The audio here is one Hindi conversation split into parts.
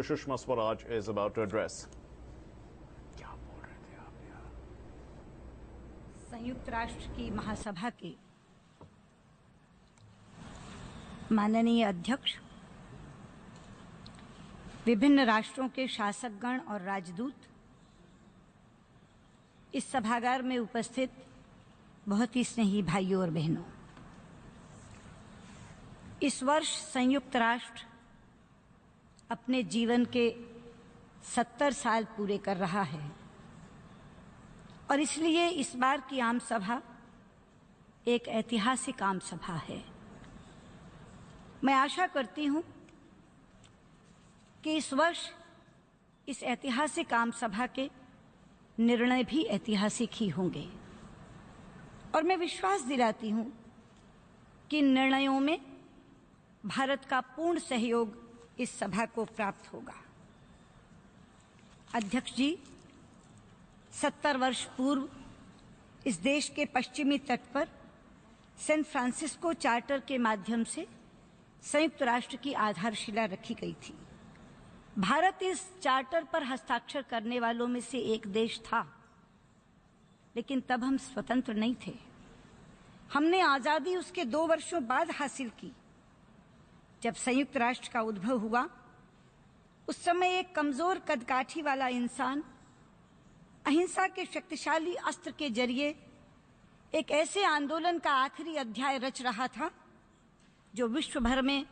Sushma Swaraj is about to address. क्या बोल रहे थे आप यार? संयुक्त राष्ट्र की महासभा के माननीय अध्यक्ष, विभिन्न राष्ट्रों के शासकगण और राजदूत, इस सभागार में उपस्थित बहुत ही स्नेही भाइयों और बहनों, इस वर्ष संयुक्त राष्ट्र अपने जीवन के 70 साल पूरे कर रहा है और इसलिए इस बार की आम सभा एक ऐतिहासिक आम सभा है। मैं आशा करती हूं कि इस वर्ष इस ऐतिहासिक आम सभा के निर्णय भी ऐतिहासिक ही होंगे और मैं विश्वास दिलाती हूं कि निर्णयों में भारत का पूर्ण सहयोग इस सभा को प्राप्त होगा। अध्यक्ष जी, 70 वर्ष पूर्व इस देश के पश्चिमी तट पर सैन फ्रांसिस्को चार्टर के माध्यम से संयुक्त राष्ट्र की आधारशिला रखी गई थी। भारत इस चार्टर पर हस्ताक्षर करने वालों में से एक देश था, लेकिन तब हम स्वतंत्र नहीं थे। हमने आजादी उसके 2 वर्षों बाद हासिल की। जब संयुक्त राष्ट्र का उद्भव हुआ, उस समय एक कमजोर कदकाठी वाला इंसान अहिंसा के शक्तिशाली अस्त्र के जरिए एक ऐसे आंदोलन का आखिरी अध्याय रच रहा था जो विश्व भर में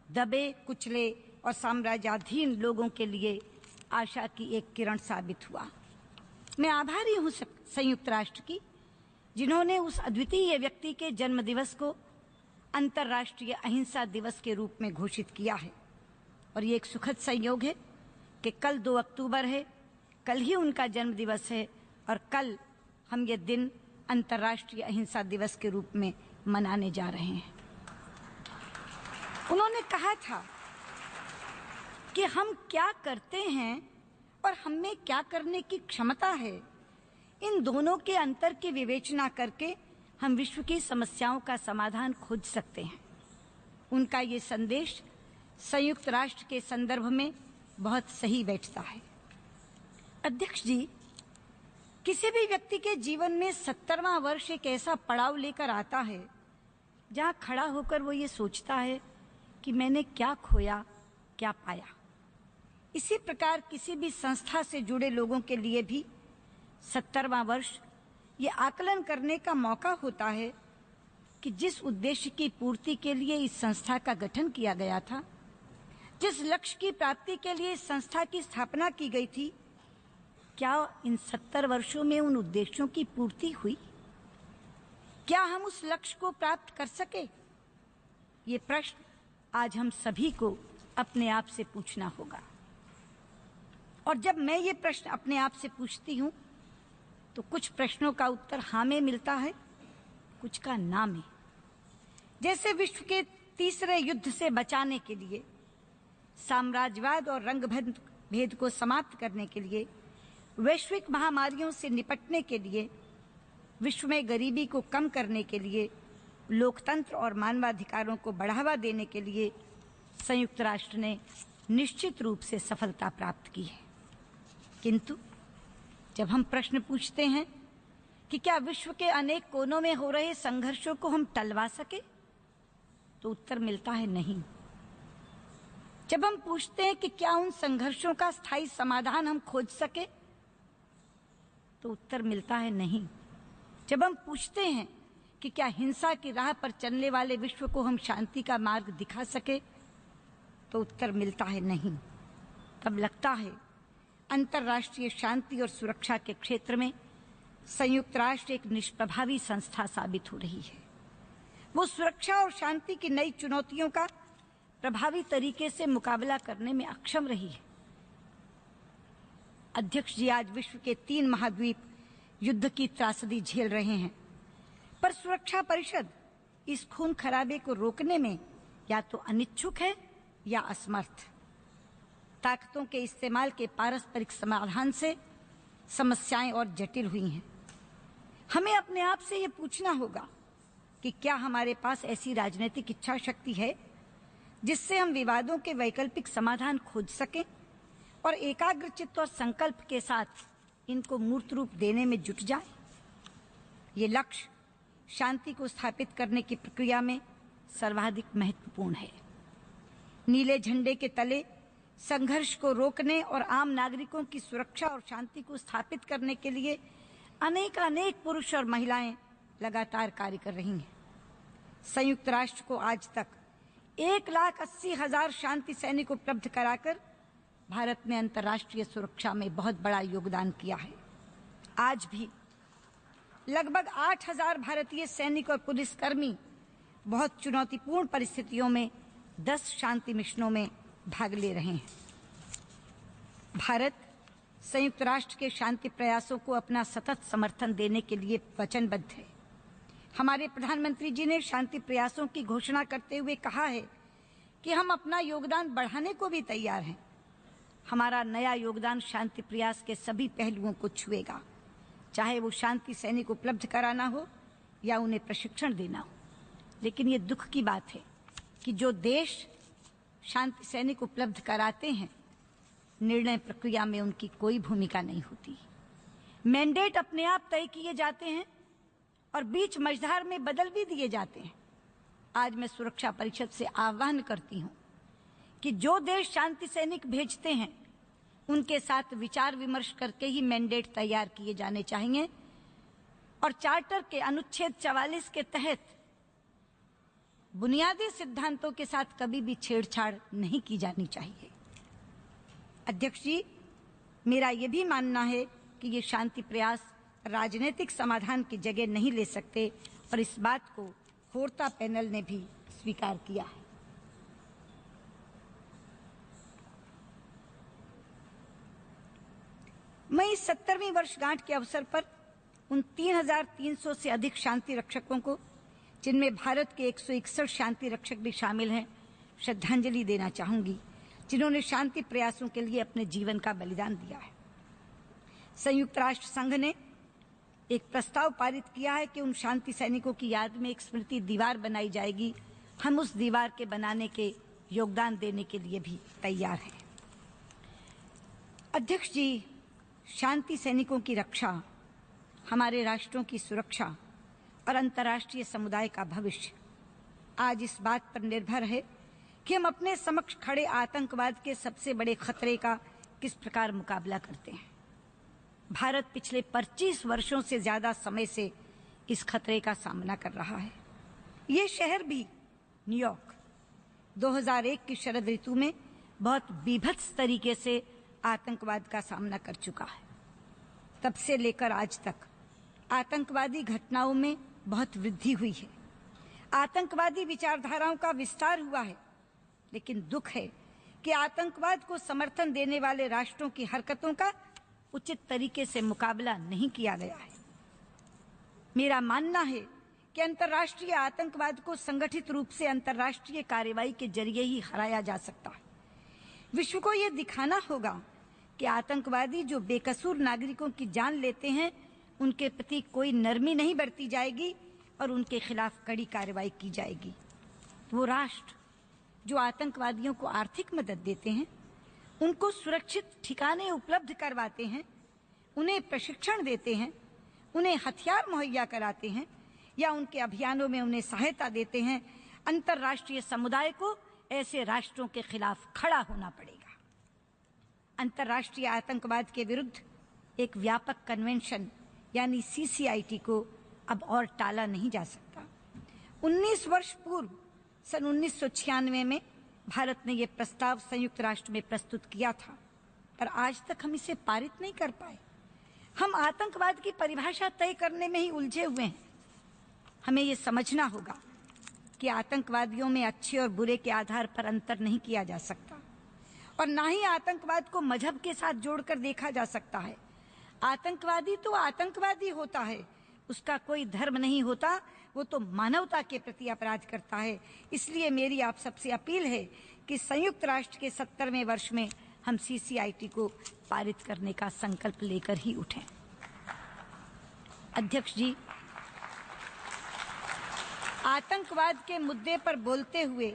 दबे, कुचले और साम्राज्याधीन लोगों के लिए आशा की एक किरण साबित हुआ। मैं आभारी हूं संयुक्त राष्ट्र की, जिन्होंने उस अद्वितीय व्यक्ति के जन्मदिवस को अंतर्राष्ट्रीय अहिंसा दिवस के रूप में घोषित किया है। और ये एक सुखद संयोग है कि कल 2 अक्टूबर है, कल ही उनका जन्मदिवस है और कल हम ये दिन अंतर्राष्ट्रीय अहिंसा दिवस के रूप में मनाने जा रहे हैं। उन्होंने कहा था कि हम क्या करते हैं और हमें क्या करने की क्षमता है, इन दोनों के अंतर की विवेचना करके हम विश्व की समस्याओं का समाधान खोज सकते हैं। उनका ये संदेश संयुक्त राष्ट्र के संदर्भ में बहुत सही बैठता है। अध्यक्ष जी, किसी भी व्यक्ति के जीवन में 70वां वर्ष एक ऐसा पड़ाव लेकर आता है जहां खड़ा होकर वो ये सोचता है कि मैंने क्या खोया, क्या पाया। इसी प्रकार किसी भी संस्था से जुड़े लोगों के लिए भी 70वां वर्ष ये आकलन करने का मौका होता है कि जिस उद्देश्य की पूर्ति के लिए इस संस्था का गठन किया गया था, जिस लक्ष्य की प्राप्ति के लिए इस संस्था की स्थापना की गई थी, क्या इन 70 वर्षों में उन उद्देश्यों की पूर्ति हुई? क्या हम उस लक्ष्य को प्राप्त कर सके? ये प्रश्न आज हम सभी को अपने आप से पूछना होगा। और जब मैं ये प्रश्न अपने आप से पूछती हूं तो कुछ प्रश्नों का उत्तर हाँ में मिलता है, कुछ का ना में। जैसे विश्व के तीसरे युद्ध से बचाने के लिए, साम्राज्यवाद और रंग भेद को समाप्त करने के लिए, वैश्विक महामारियों से निपटने के लिए, विश्व में गरीबी को कम करने के लिए, लोकतंत्र और मानवाधिकारों को बढ़ावा देने के लिए संयुक्त राष्ट्र ने निश्चित रूप से सफलता प्राप्त की है। किंतु जब हम प्रश्न पूछते हैं कि क्या विश्व के अनेक कोनों में हो रहे संघर्षों को हम टलवा सके, तो उत्तर मिलता है नहीं। जब हम पूछते हैं कि क्या उन संघर्षों का स्थायी समाधान हम खोज सके, तो उत्तर मिलता है नहीं। जब हम पूछते हैं कि क्या हिंसा की राह पर चलने वाले विश्व को हम शांति का मार्ग दिखा सके, तो उत्तर मिलता है नहीं। तब लगता है अंतर्राष्ट्रीय शांति और सुरक्षा के क्षेत्र में संयुक्त राष्ट्र एक निष्प्रभावी संस्था साबित हो रही है। वो सुरक्षा और शांति की नई चुनौतियों का प्रभावी तरीके से मुकाबला करने में अक्षम रही है। अध्यक्ष जी, आज विश्व के 3 महाद्वीप युद्ध की त्रासदी झेल रहे हैं, पर सुरक्षा परिषद इस खून खराबे को रोकने में या तो अनिच्छुक है या असमर्थ। ताकतों के इस्तेमाल के पारस्परिक समाधान से समस्याएं और जटिल हुई हैं। हमें अपने आप से ये पूछना होगा कि क्या हमारे पास ऐसी राजनीतिक इच्छा शक्ति है जिससे हम विवादों के वैकल्पिक समाधान खोज सकें और एकाग्रचित्त और संकल्प के साथ इनको मूर्त रूप देने में जुट जाए। ये लक्ष्य शांति को स्थापित करने की प्रक्रिया में सर्वाधिक महत्वपूर्ण है। नीले झंडे के तले संघर्ष को रोकने और आम नागरिकों की सुरक्षा और शांति को स्थापित करने के लिए अनेक पुरुष और महिलाएं लगातार कार्य कर रही हैं। संयुक्त राष्ट्र को आज तक 1,80,000 शांति सैनिक उपलब्ध कराकर भारत ने अंतर्राष्ट्रीय सुरक्षा में बहुत बड़ा योगदान किया है। आज भी लगभग 8,000 भारतीय सैनिक और पुलिसकर्मी बहुत चुनौतीपूर्ण परिस्थितियों में 10 शांति मिशनों में भाग ले रहे हैं। भारत संयुक्त राष्ट्र के शांति प्रयासों को अपना सतत समर्थन देने के लिए वचनबद्ध है। हमारे प्रधानमंत्री जी ने शांति प्रयासों की घोषणा करते हुए कहा है कि हम अपना योगदान बढ़ाने को भी तैयार हैं। हमारा नया योगदान शांति प्रयास के सभी पहलुओं को छुएगा, चाहे वो शांति सैनिक उपलब्ध कराना हो या उन्हें प्रशिक्षण देना हो। लेकिन ये दुख की बात है कि जो देश शांति सैनिक उपलब्ध कराते हैं, निर्णय प्रक्रिया में उनकी कोई भूमिका नहीं होती। मैंडेट अपने आप तय किए जाते हैं और बीच मझधार में बदल भी दिए जाते हैं। आज मैं सुरक्षा परिषद से आह्वान करती हूं कि जो देश शांति सैनिक भेजते हैं उनके साथ विचार विमर्श करके ही मैंडेट तैयार किए जाने चाहिए और चार्टर के अनुच्छेद 44 के तहत बुनियादी सिद्धांतों के साथ कभी भी छेड़छाड़ नहीं की जानी चाहिए। अध्यक्ष जी, मेरा यह भी मानना है कि ये शांति प्रयास राजनीतिक समाधान की जगह नहीं ले सकते और इस बात को खोरता पैनल ने भी स्वीकार किया है। मैं इस 70वीं वर्षगांठ के अवसर पर उन 3,300 से अधिक शांति रक्षकों को, जिनमें भारत के 161 शांति रक्षक भी शामिल हैं, श्रद्धांजलि देना चाहूंगी, जिन्होंने शांति प्रयासों के लिए अपने जीवन का बलिदान दिया है। संयुक्त राष्ट्र संघ ने एक प्रस्ताव पारित किया है कि उन शांति सैनिकों की याद में एक स्मृति दीवार बनाई जाएगी। हम उस दीवार के बनाने के योगदान देने के लिए भी तैयार हैं। अध्यक्ष जी, शांति सैनिकों की रक्षा हमारे राष्ट्रों की सुरक्षा और अंतर्राष्ट्रीय समुदाय का भविष्य आज इस बात पर निर्भर है कि हम अपने समक्ष खड़े आतंकवाद के सबसे बड़े खतरे का किस प्रकार मुकाबला करते हैं। भारत पिछले 25 वर्षों से ज्यादा समय से इस खतरे का सामना कर रहा है। ये शहर भी, न्यूयॉर्क, 2001 की शरद ऋतु में बहुत बीभत्स तरीके से आतंकवाद का सामना कर चुका है। तब से लेकर आज तक आतंकवादी घटनाओं में बहुत वृद्धि हुई है। आतंकवादी विचारधाराओं का विस्तार हुआ है, लेकिन दुख है कि आतंकवाद को समर्थन देने वाले राष्ट्रों की हरकतों का उचित तरीके से मुकाबला नहीं किया गया है। मेरा मानना है कि अंतर्राष्ट्रीय आतंकवाद को संगठित रूप से अंतर्राष्ट्रीय कार्रवाई के जरिए ही हराया जा सकता है। विश्व को यह दिखाना होगा कि आतंकवादी जो बेकसूर नागरिकों की जान लेते हैं, उनके प्रति कोई नरमी नहीं बरती जाएगी और उनके खिलाफ कड़ी कार्रवाई की जाएगी। वो राष्ट्र जो आतंकवादियों को आर्थिक मदद देते हैं, उनको सुरक्षित ठिकाने उपलब्ध करवाते हैं, उन्हें प्रशिक्षण देते हैं, उन्हें हथियार मुहैया कराते हैं या उनके अभियानों में उन्हें सहायता देते हैं, अंतर्राष्ट्रीय समुदाय को ऐसे राष्ट्रों के खिलाफ खड़ा होना पड़ेगा। अंतर्राष्ट्रीय आतंकवाद के विरुद्ध एक व्यापक कन्वेंशन यानी CCIT को अब और टाला नहीं जा सकता। 19 वर्ष पूर्व सन 1996 में भारत ने यह प्रस्ताव संयुक्त राष्ट्र में प्रस्तुत किया था, पर आज तक हम इसे पारित नहीं कर पाए। हम आतंकवाद की परिभाषा तय करने में ही उलझे हुए हैं। हमें यह समझना होगा कि आतंकवादियों में अच्छे और बुरे के आधार पर अंतर नहीं किया जा सकता और ना ही आतंकवाद को मजहब के साथ जोड़कर देखा जा सकता है। आतंकवादी तो आतंकवादी होता है, उसका कोई धर्म नहीं होता, वो तो मानवता के प्रति अपराध करता है। इसलिए मेरी आप सबसे अपील है कि संयुक्त राष्ट्र के 70वें वर्ष में हम CCIT को पारित करने का संकल्प लेकर ही उठें। अध्यक्ष जी, आतंकवाद के मुद्दे पर बोलते हुए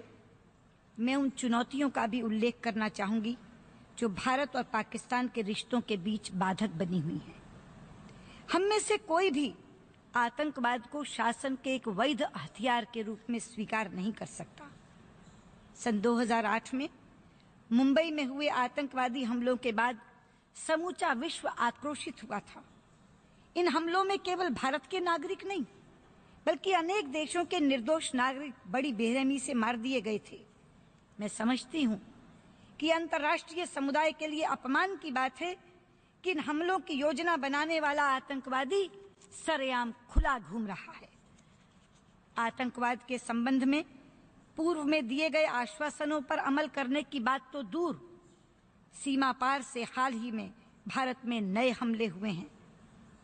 मैं उन चुनौतियों का भी उल्लेख करना चाहूंगी जो भारत और पाकिस्तान के रिश्तों के बीच बाधक बनी हुई है। हम में से कोई भी आतंकवाद को शासन के एक वैध हथियार के रूप में स्वीकार नहीं कर सकता। सन 2008 में मुंबई में हुए आतंकवादी हमलों के बाद समूचा विश्व आक्रोशित हुआ था। इन हमलों में केवल भारत के नागरिक नहीं, बल्कि अनेक देशों के निर्दोष नागरिक बड़ी बेरहमी से मार दिए गए थे। मैं समझती हूं कि अंतर्राष्ट्रीय समुदाय के लिए अपमान की बात है कि इन हमलों की योजना बनाने वाला आतंकवादी सरेआम खुला घूम रहा है। आतंकवाद के संबंध में पूर्व में दिए गए आश्वासनों पर अमल करने की बात तो दूर, सीमा पार से हाल ही में भारत में नए हमले हुए हैं।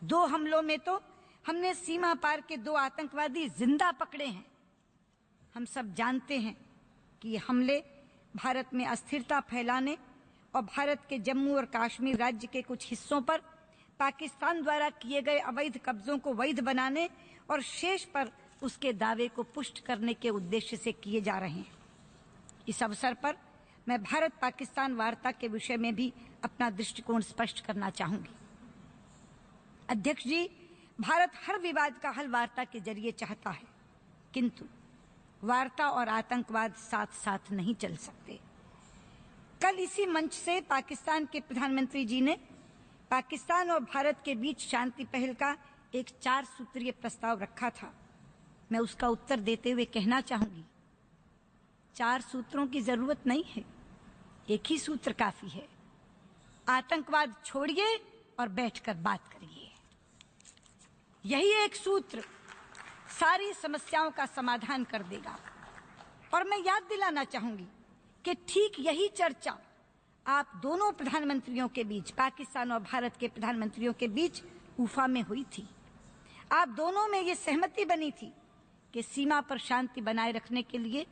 2 हमलों में तो हमने सीमा पार के 2 आतंकवादी जिंदा पकड़े हैं। हम सब जानते हैं कि ये हमले भारत में अस्थिरता फैलाने और भारत के जम्मू और कश्मीर राज्य के कुछ हिस्सों पर पाकिस्तान द्वारा किए गए अवैध कब्जों को वैध बनाने और शेष पर उसके दावे को पुष्ट करने के उद्देश्य से किए जा रहे हैं। इस अवसर पर मैं भारत पाकिस्तान वार्ता के विषय में भी अपना दृष्टिकोण स्पष्ट करना चाहूंगी। अध्यक्ष जी, भारत हर विवाद का हल वार्ता के जरिए चाहता है, किंतु वार्ता और आतंकवाद साथ साथ नहीं चल सकते। कल इसी मंच से पाकिस्तान के प्रधानमंत्री जी ने पाकिस्तान और भारत के बीच शांति पहल का एक 4 सूत्रीय प्रस्ताव रखा था। मैं उसका उत्तर देते हुए कहना चाहूंगी, 4 सूत्रों की जरूरत नहीं है, एक ही सूत्र काफी है। आतंकवाद छोड़िए और बैठकर बात करिए। यही एक सूत्र सारी समस्याओं का समाधान कर देगा। और मैं याद दिलाना चाहूंगी कि ठीक यही चर्चा आप दोनों प्रधानमंत्रियों के बीच, पाकिस्तान और भारत के प्रधानमंत्रियों के बीच उफा में हुई थी। आप दोनों में ये सहमति बनी थी कि सीमा पर शांति बनाए रखने के लिए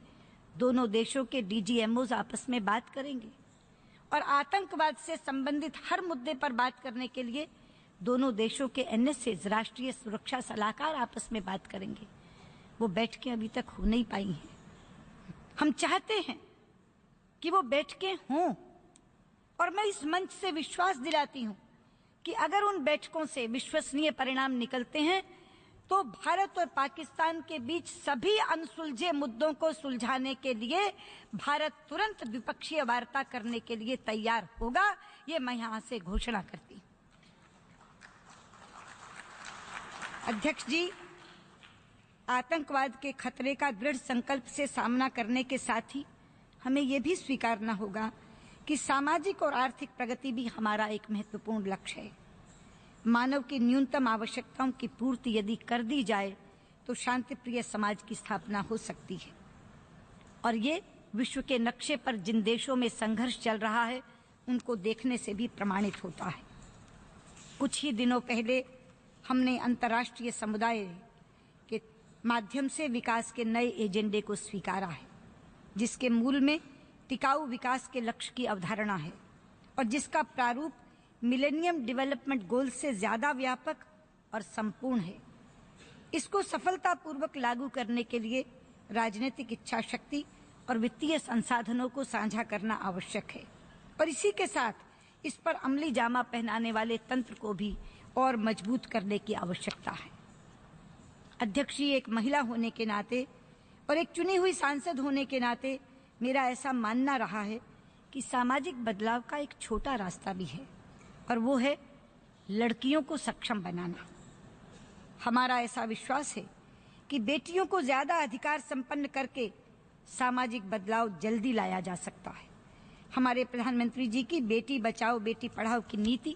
दोनों देशों के डीजीएमओज आपस में बात करेंगे और आतंकवाद से संबंधित हर मुद्दे पर बात करने के लिए दोनों देशों के एनएसएज, राष्ट्रीय सुरक्षा सलाहकार, आपस में बात करेंगे। वो बैठकें अभी तक हो नहीं पाई हैं। हम चाहते हैं कि वो बैठकें हों और मैं इस मंच से विश्वास दिलाती हूं कि अगर उन बैठकों से विश्वसनीय परिणाम निकलते हैं तो भारत और पाकिस्तान के बीच सभी अनसुलझे मुद्दों को सुलझाने के लिए भारत तुरंत द्विपक्षीय वार्ता करने के लिए तैयार होगा। ये मैं यहां से घोषणा करती हूं। अध्यक्ष जी, आतंकवाद के खतरे का दृढ़ संकल्प से सामना करने के साथ ही हमें यह भी स्वीकारना होगा कि सामाजिक और आर्थिक प्रगति भी हमारा एक महत्वपूर्ण लक्ष्य है। मानव की न्यूनतम आवश्यकताओं की पूर्ति यदि कर दी जाए तो शांतिप्रिय समाज की स्थापना हो सकती है। और ये विश्व के नक्शे पर जिन देशों में संघर्ष चल रहा है उनको देखने से भी प्रमाणित होता है। कुछ ही दिनों पहले हमने अंतर्राष्ट्रीय समुदाय के माध्यम से विकास के नए एजेंडे को स्वीकारा है, जिसके मूल में टिकाऊ विकास के लक्ष्य की अवधारणा है और जिसका प्रारूप मिलेनियम डेवलपमेंट गोल से ज्यादा व्यापक और संपूर्ण है। इसको सफलतापूर्वक लागू करने के लिए राजनीतिक इच्छा शक्ति और वित्तीय संसाधनों को साझा करना आवश्यक है और इसी के साथ इस पर अमली जामा पहनाने वाले तंत्र को भी और मजबूत करने की आवश्यकता है। अध्यक्ष जी, एक महिला होने के नाते और एक चुनी हुई सांसद होने के नाते मेरा ऐसा मानना रहा है कि सामाजिक बदलाव का एक छोटा रास्ता भी है और वो है लड़कियों को सक्षम बनाना। हमारा ऐसा विश्वास है कि बेटियों को ज्यादा अधिकार संपन्न करके सामाजिक बदलाव जल्दी लाया जा सकता है। हमारे प्रधानमंत्री जी की बेटी बचाओ बेटी पढ़ाओ की नीति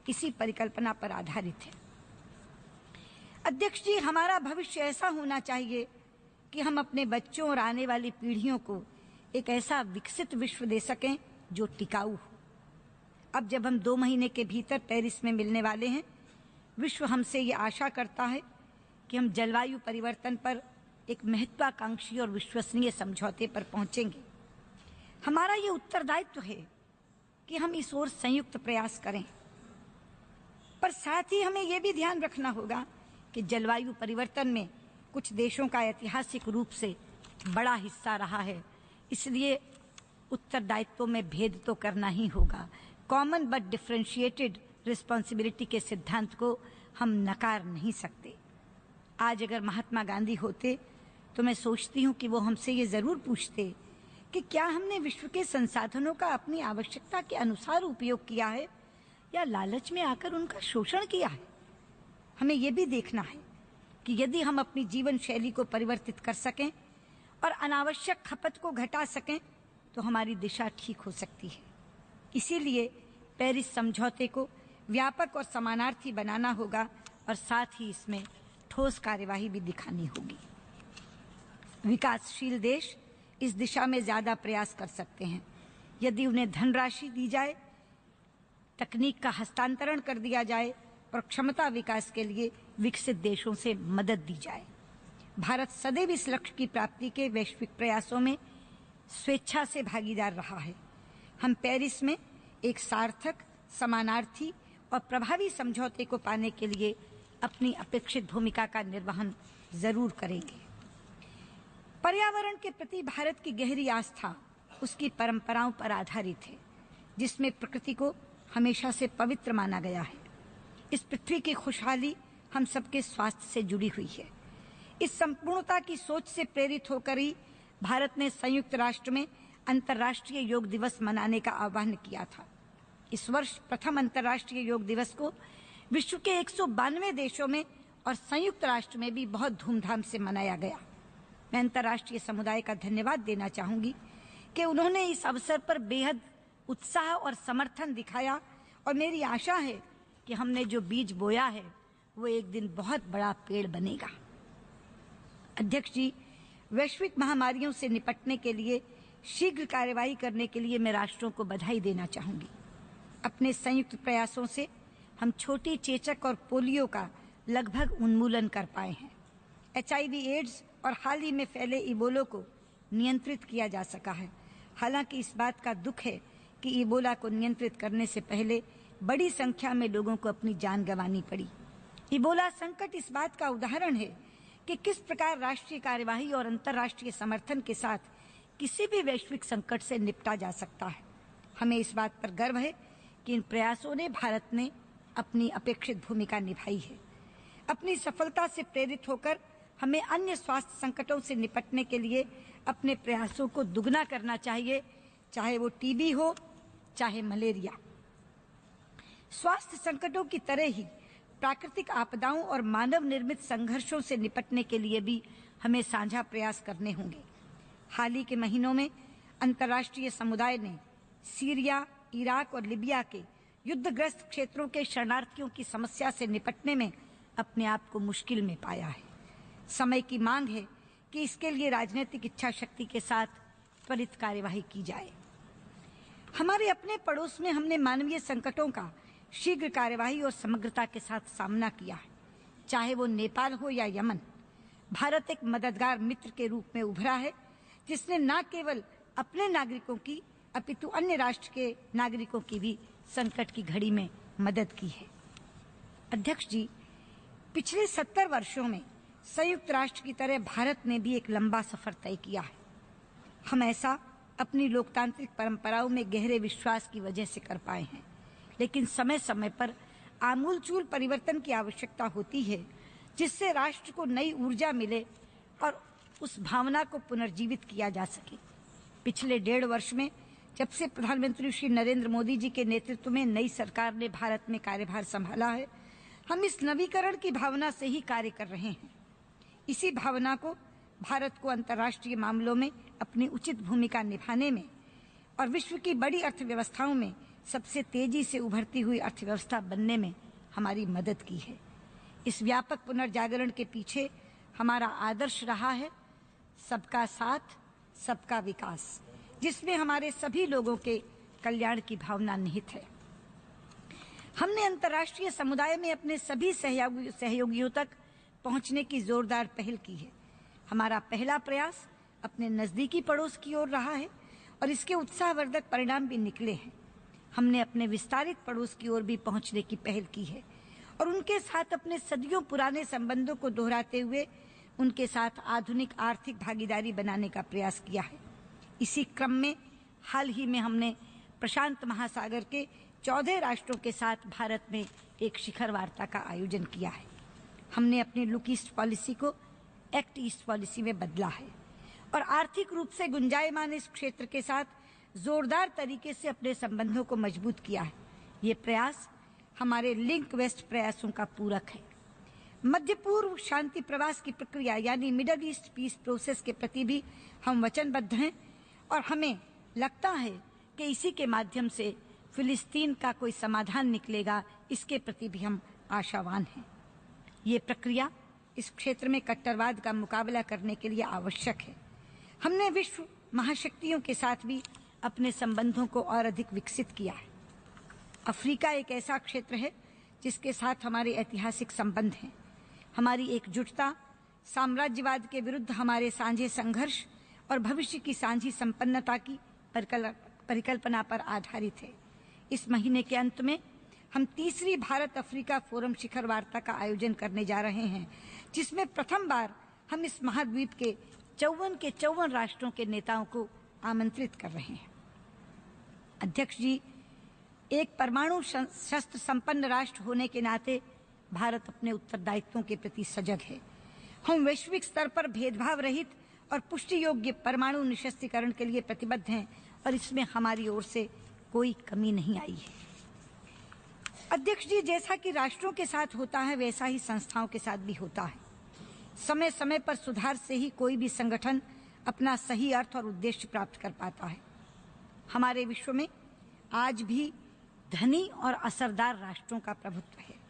इसी परिकल्पना पर आधारित है। अध्यक्ष जी, हमारा भविष्य ऐसा होना चाहिए कि हम अपने बच्चों और आने वाली पीढ़ियों को एक ऐसा विकसित विश्व दे सकें जो टिकाऊ हो। अब जब हम 2 महीने के भीतर पेरिस में मिलने वाले हैं, विश्व हमसे ये आशा करता है कि हम जलवायु परिवर्तन पर एक महत्वाकांक्षी और विश्वसनीय समझौते पर पहुंचेंगे। हमारा ये उत्तरदायित्व है कि हम इस ओर संयुक्त प्रयास करें, पर साथ ही हमें ये भी ध्यान रखना होगा कि जलवायु परिवर्तन में कुछ देशों का ऐतिहासिक रूप से बड़ा हिस्सा रहा है। इसलिए उत्तरदायित्व में भेद तो करना ही होगा। कॉमन बट डिफरेंशिएटेड रिस्पॉन्सिबिलिटी के सिद्धांत को हम नकार नहीं सकते। आज अगर महात्मा गांधी होते तो मैं सोचती हूँ कि वो हमसे ये जरूर पूछते कि क्या हमने विश्व के संसाधनों का अपनी आवश्यकता के अनुसार उपयोग किया है या लालच में आकर उनका शोषण किया है। हमें ये भी देखना है कि यदि हम अपनी जीवन शैली को परिवर्तित कर सकें और अनावश्यक खपत को घटा सकें तो हमारी दिशा ठीक हो सकती है। इसीलिए पेरिस समझौते को व्यापक और समानार्थी बनाना होगा और साथ ही इसमें ठोस कार्यवाही भी दिखानी होगी। विकासशील देश इस दिशा में ज्यादा प्रयास कर सकते हैं यदि उन्हें धनराशि दी जाए, तकनीक का हस्तांतरण कर दिया जाए और क्षमता विकास के लिए विकसित देशों से मदद दी जाए। भारत सदैव इस लक्ष्य की प्राप्ति के वैश्विक प्रयासों में स्वेच्छा से भागीदार रहा है। हम पेरिस में एक सार्थक, समानार्थी और प्रभावी समझौते को पाने के लिए अपनी अपेक्षित भूमिका का निर्वहन जरूर करेंगे। पर्यावरण के प्रति भारत की गहरी आस्था उसकी परंपराओं पर आधारित है, जिसमें प्रकृति को हमेशा से पवित्र माना गया है। इस पृथ्वी की खुशहाली हम सबके स्वास्थ्य से जुड़ी हुई है। इस संपूर्णता की सोच से प्रेरित होकर ही भारत ने संयुक्त राष्ट्र में अंतर्राष्ट्रीय योग दिवस मनाने का आह्वान किया था। इस वर्ष प्रथम अंतर्राष्ट्रीय योग दिवस को विश्व के 192 देशों में और संयुक्त राष्ट्र में भी बहुत धूमधाम से मनाया गया। मैं अंतर्राष्ट्रीय समुदाय का धन्यवाद देना चाहूंगी कि उन्होंने इस अवसर पर बेहद उत्साह और समर्थन दिखाया और मेरी आशा है कि हमने जो बीज बोया है वो एक दिन बहुत बड़ा पेड़ बनेगा। अध्यक्ष जी, वैश्विक महामारियों से निपटने के लिए शीघ्र कार्यवाही करने के लिए मैं राष्ट्रों को बधाई देना चाहूंगी। अपने संयुक्त प्रयासों से हम छोटी चेचक और पोलियो का लगभग उन्मूलन कर पाए हैं। HIV, एड्स और हाल ही में फैले इबोला को नियंत्रित किया जा सका है। हालांकि इस बात का दुख है कि इबोला को नियंत्रित करने से पहले बड़ी संख्या में लोगों को अपनी जान गंवानी पड़ी। इबोला संकट इस बात का उदाहरण है कि किस प्रकार राष्ट्रीय कार्यवाही और अंतर्राष्ट्रीय समर्थन के साथ किसी भी वैश्विक संकट से निपटा जा सकता है। हमें इस बात पर गर्व है कि इन प्रयासों ने भारत ने अपनी अपेक्षित भूमिका निभाई है। अपनी सफलता से प्रेरित होकर हमें अन्य स्वास्थ्य संकटों से निपटने के लिए अपने प्रयासों को दुगना करना चाहिए, चाहे वो टीबी हो, चाहे मलेरिया। स्वास्थ्य संकटों की तरह ही प्राकृतिक आपदाओं और मानव निर्मित संघर्षों से निपटने के लिए भी हमें साझा प्रयास करने होंगे। हाल ही के महीनों में अंतर्राष्ट्रीय समुदाय ने सीरिया, इराक और लिबिया के युद्धग्रस्त क्षेत्रों के शरणार्थियों की समस्या से निपटने में अपने आप को मुश्किल में पाया है। समय की मांग है कि इसके लिए राजनीतिक इच्छा शक्ति के साथ त्वरित कार्यवाही की जाए। हमारे अपने पड़ोस में हमने मानवीय संकटों का शीघ्र कार्यवाही और समग्रता के साथ सामना किया है, चाहे वो नेपाल हो या यमन। भारत एक मददगार मित्र के रूप में उभरा है, जिसने न केवल अपने नागरिकों की अपितु अन्य राष्ट्र के नागरिकों की भी संकट की घड़ी में मदद की है। अध्यक्ष जी, पिछले 70 वर्षों में संयुक्त राष्ट्र की तरह भारत ने भी एक लंबा सफर तय किया है। हम ऐसा अपनी लोकतांत्रिक परंपराओं में गहरे विश्वास की वजह से कर पाए हैं, लेकिन समय समय पर आमूलचूल परिवर्तन की आवश्यकता होती है, जिससे राष्ट्र को नई ऊर्जा मिले और उस भावना को पुनर्जीवित किया जा सके। पिछले 1.5 वर्ष में जब से प्रधानमंत्री श्री नरेंद्र मोदी जी के नेतृत्व में नई सरकार ने भारत में कार्यभार संभाला है, हम इस नवीकरण की भावना से ही कार्य कर रहे हैं। इसी भावना को भारत को अंतर्राष्ट्रीय मामलों में अपनी उचित भूमिका निभाने में और विश्व की बड़ी अर्थव्यवस्थाओं में सबसे तेजी से उभरती हुई अर्थव्यवस्था बनने में हमारी मदद की है। इस व्यापक पुनर्जागरण के पीछे हमारा आदर्श रहा है सबका साथ, सबका विकास, जिसमें हमारे सभी लोगों के कल्याण की भावना निहित है। हमने अंतर्राष्ट्रीय समुदाय में अपने सभी सहयोगियों तक पहुंचने की जोरदार पहल की है। हमारा पहला प्रयास अपने नजदीकी पड़ोस की ओर रहा है और इसके उत्साहवर्धक परिणाम भी निकले हैं। हमने अपने विस्तारित पड़ोस की ओर भी पहुंचने की पहल की है और उनके साथ अपने सदियों पुराने संबंधों को दोहराते हुए उनके साथ आधुनिक आर्थिक भागीदारी बनाने का प्रयास किया है। इसी क्रम में हाल ही में हमने प्रशांत महासागर के 14 राष्ट्रों के साथ भारत में एक शिखर वार्ता का आयोजन किया है। हमने अपनी लुक ईस्ट पॉलिसी को एक्ट ईस्ट पॉलिसी में बदला है और आर्थिक रूप से गुंजायमान इस क्षेत्र के साथ जोरदार तरीके से अपने संबंधों को मजबूत किया है। ये प्रयास हमारे लिंक वेस्ट प्रयासों का पूरक है। मध्य पूर्व शांति प्रवास की प्रक्रिया यानी मिडल ईस्ट पीस प्रोसेस के प्रति भी हम वचनबद्ध हैं और हमें लगता है कि इसी के माध्यम से फिलिस्तीन का कोई समाधान निकलेगा, इसके प्रति भी हम आशावान हैं। ये प्रक्रिया इस क्षेत्र में कट्टरवाद का मुकाबला करने के लिए आवश्यक है। हमने विश्व महाशक्तियों के साथ भी अपने संबंधों को और अधिक विकसित किया है। अफ्रीका एक ऐसा क्षेत्र है जिसके साथ हमारे ऐतिहासिक संबंध हैं। हमारी एकजुटता साम्राज्यवाद के विरुद्ध हमारे साझे संघर्ष और भविष्य की साझी संपन्नता की परिकल्पना पर आधारित है। इस महीने के अंत में हम तीसरी भारत अफ्रीका फोरम शिखर वार्ता का आयोजन करने जा रहे हैं, जिसमें प्रथम बार हम इस महाद्वीप के 54 राष्ट्रों के नेताओं को आमंत्रित कर रहे हैं। अध्यक्ष जी, एक परमाणु शस्त्र संपन्न राष्ट्र होने के नाते भारत अपने उत्तरदायित्वों के प्रति सजग है। हम वैश्विक स्तर पर भेदभाव रहित और पुष्टि योग्य परमाणु निशस्त्रीकरण के लिए प्रतिबद्ध हैं और इसमें हमारी ओर से कोई कमी नहीं आई है। अध्यक्ष जी, जैसा कि राष्ट्रों के साथ होता है वैसा ही संस्थाओं के साथ भी होता है। समय समय पर सुधार से ही कोई भी संगठन अपना सही अर्थ और उद्देश्य प्राप्त कर पाता है। हमारे विश्व में आज भी धनी और असरदार राष्ट्रों का प्रभुत्व है।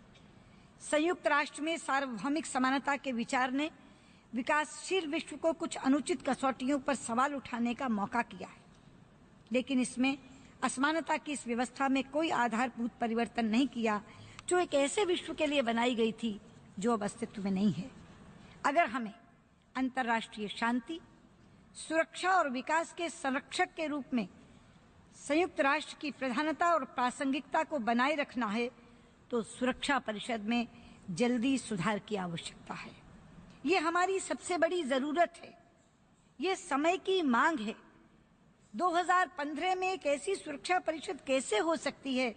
संयुक्त राष्ट्र में सार्वभौमिक समानता के विचार ने विकासशील विश्व को कुछ अनुचित कसौटियों पर सवाल उठाने का मौका किया है, लेकिन इसमें असमानता की इस व्यवस्था में कोई आधारभूत परिवर्तन नहीं किया जो एक ऐसे विश्व के लिए बनाई गई थी जो अब अस्तित्व में नहीं है। अगर हमें अंतर्राष्ट्रीय शांति, सुरक्षा और विकास के संरक्षक के रूप में संयुक्त राष्ट्र की प्रधानता और प्रासंगिकता को बनाए रखना है तो सुरक्षा परिषद में जल्दी सुधार की आवश्यकता है। ये हमारी सबसे बड़ी जरूरत है। ये समय की मांग है। 2015 में एक ऐसी सुरक्षा परिषद कैसे हो सकती है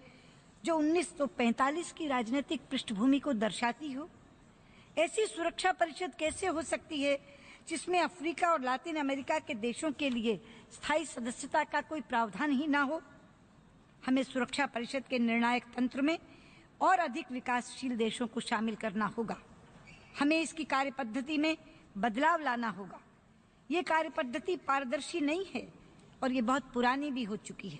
जो 1945 की राजनीतिक पृष्ठभूमि को दर्शाती हो? ऐसी सुरक्षा परिषद कैसे हो सकती है जिसमें अफ्रीका और लातिन अमेरिका के देशों के लिए स्थायी सदस्यता का कोई प्रावधान ही ना हो? हमें सुरक्षा परिषद के निर्णायक तंत्र में और अधिक विकासशील देशों को शामिल करना होगा। हमें इसकी कार्यपद्धति में बदलाव लाना होगा। ये कार्यपद्धति पारदर्शी नहीं है और ये बहुत पुरानी भी हो चुकी है।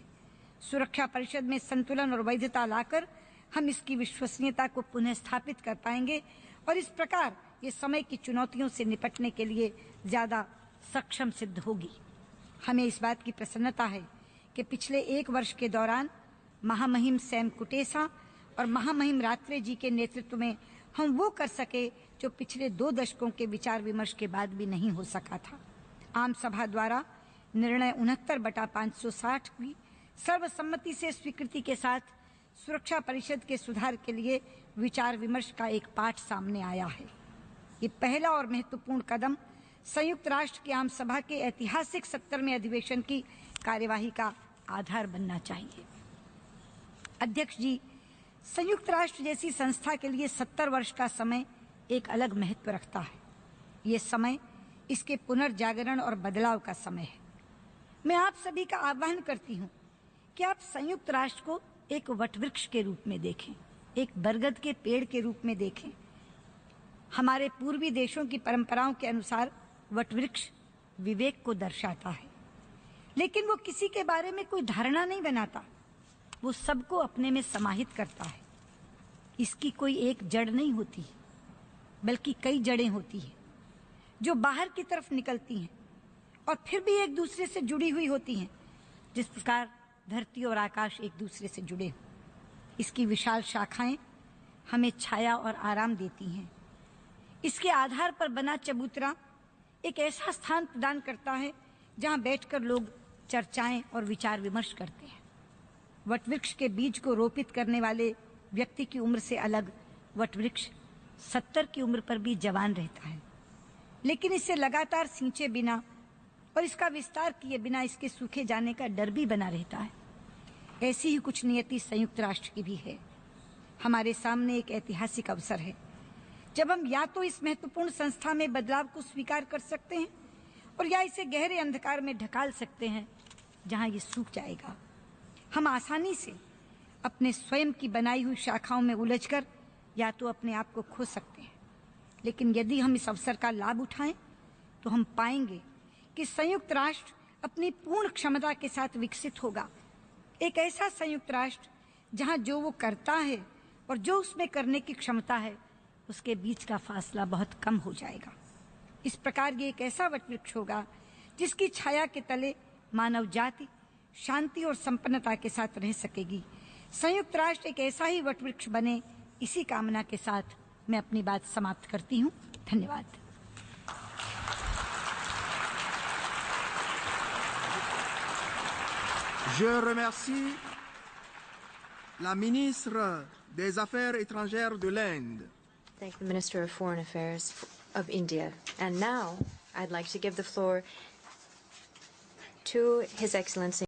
सुरक्षा परिषद में संतुलन और वैधता लाकर हम इसकी विश्वसनीयता को पुनः स्थापित कर पाएंगे और इस प्रकार ये समय की चुनौतियों से निपटने के लिए ज्यादा सक्षम सिद्ध होगी। हमें इस बात की प्रसन्नता है कि पिछले 1 वर्ष के दौरान महामहिम सैम कुटेसा और महामहिम रात्रे जी के नेतृत्व में हम वो कर सके जो पिछले 2 दशकों के विचार विमर्श के बाद भी नहीं हो सका था। आम सभा द्वारा निर्णय 69/560 की सर्वसम्मति से स्वीकृति के साथ सुरक्षा परिषद के सुधार के लिए विचार विमर्श का एक पाठ सामने आया है। ये पहला और महत्वपूर्ण कदम संयुक्त राष्ट्र की आम सभा के ऐतिहासिक 70वें अधिवेशन की कार्यवाही का आधार बनना चाहिए। अध्यक्ष जी, संयुक्त राष्ट्र जैसी संस्था के लिए 70 वर्ष का समय एक अलग महत्व रखता है। ये समय इसके पुनर्जागरण और बदलाव का समय है। मैं आप सभी का आह्वान करती हूँ कि आप संयुक्त राष्ट्र को एक वटवृक्ष के रूप में देखें, एक बरगद के पेड़ के रूप में देखें। हमारे पूर्वी देशों की परंपराओं के अनुसार वटवृक्ष विवेक को दर्शाता है, लेकिन वो किसी के बारे में कोई धारणा नहीं बनाता, वो सबको अपने में समाहित करता है। इसकी कोई एक जड़ नहीं होती, बल्कि कई जड़ें होती हैं जो बाहर की तरफ निकलती हैं और फिर भी एक दूसरे से जुड़ी हुई होती हैं, जिस प्रकार धरती और आकाश एक दूसरे से जुड़े हों। इसकी विशाल शाखाएं हमें छाया और आराम देती हैं। इसके आधार पर बना चबूतरा एक ऐसा स्थान प्रदान करता है जहां बैठकर लोग चर्चाएं और विचार विमर्श करते हैं। वटवृक्ष के बीज को रोपित करने वाले व्यक्ति की उम्र से अलग वटवृक्ष 70 की उम्र पर भी जवान रहता है, लेकिन इसे लगातार सींचे बिना और इसका विस्तार किए बिना इसके सूखे जाने का डर भी बना रहता है। ऐसी ही कुछ नियति संयुक्त राष्ट्र की भी है। हमारे सामने एक ऐतिहासिक अवसर है जब हम या तो इस महत्वपूर्ण संस्था में बदलाव को स्वीकार कर सकते हैं और या इसे गहरे अंधकार में ढकाल सकते हैं जहां ये सूख जाएगा। हम आसानी से अपने स्वयं की बनाई हुई शाखाओं में उलझकर या तो अपने आप को खो सकते हैं, लेकिन यदि हम इस अवसर का लाभ उठाएं तो हम पाएंगे कि संयुक्त राष्ट्र अपनी पूर्ण क्षमता के साथ विकसित होगा। एक ऐसा संयुक्त राष्ट्र जहां जो वो करता है और जो उसमें करने की क्षमता है उसके बीच का फासला बहुत कम हो जाएगा। इस प्रकार ये एक ऐसा वटवृक्ष होगा जिसकी छाया के तले मानव जाति शांति और संपन्नता के साथ रह सकेगी। संयुक्त राष्ट्र एक ऐसा ही वटवृक्ष बने, इसी कामना के साथ मैं अपनी बात समाप्त करती हूँ। धन्यवाद। Je remercie la ministre des Affaires étrangères de l'Inde. Thank the Minister of Foreign Affairs of India. And now I'd like to give the floor to His Excellency